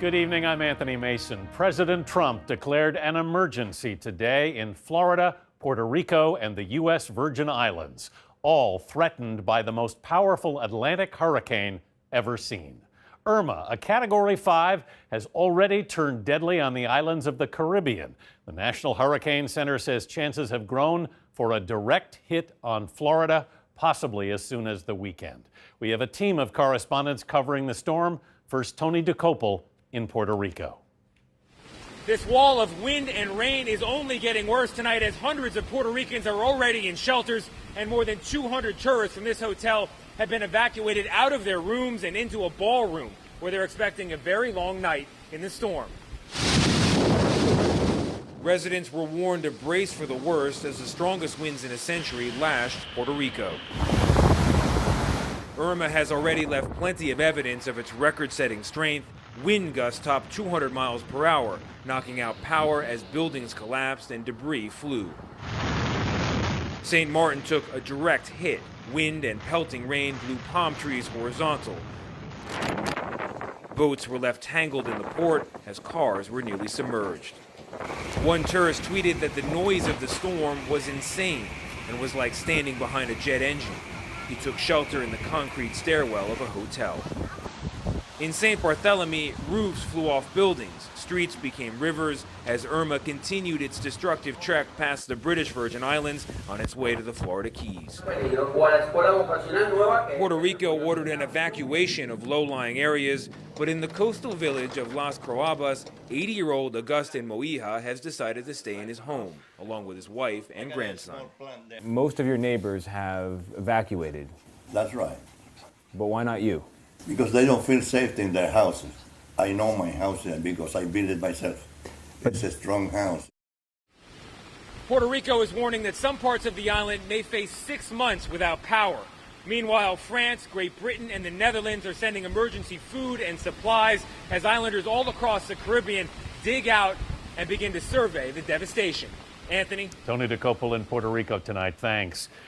Good evening, I'm Anthony Mason. President Trump declared an emergency today in Florida, Puerto Rico, and the U.S. Virgin Islands, all threatened by the most powerful Atlantic hurricane ever seen. Irma, a Category 5, has already turned deadly on the islands of the Caribbean. The National Hurricane Center says chances have grown for a direct hit on Florida, possibly as soon as the weekend. We have a team of correspondents covering the storm. First, Tony DeCopel in Puerto Rico. This wall of wind and rain is only getting worse tonight as hundreds of Puerto Ricans are already in shelters and more than 200 tourists from this hotel have been evacuated out of their rooms and into a ballroom where they're expecting a very long night in the storm. Residents were warned to brace for the worst as the strongest winds in a century lashed Puerto Rico. Irma has already left plenty of evidence of its record-setting strength. Wind gusts topped 200 miles per hour, knocking out power as buildings collapsed and debris flew. St. Martin took a direct hit. Wind and pelting rain blew palm trees horizontal. Boats were left tangled in the port as cars were nearly submerged. One tourist tweeted that the noise of the storm was insane and was like standing behind a jet engine. He took shelter in the concrete stairwell of a hotel. In St. Barthélemy, roofs flew off buildings. Streets became rivers as Irma continued its destructive trek past the British Virgin Islands on its way to the Florida Keys. Puerto Rico ordered an evacuation of low-lying areas, but in the coastal village of Las Croabas, 80-year-old Agustin Moija has decided to stay in his home, along with his wife and grandson. Most of your neighbors have evacuated. That's right. But why not you? Because they don't feel safe in their houses. I know my house because I built it myself. It's a strong house. Puerto Rico is warning that some parts of the island may face 6 months without power. Meanwhile, France, Great Britain, and the Netherlands are sending emergency food and supplies as islanders all across the Caribbean dig out and begin to survey the devastation. Anthony? Tony DeCopel in Puerto Rico tonight. Thanks.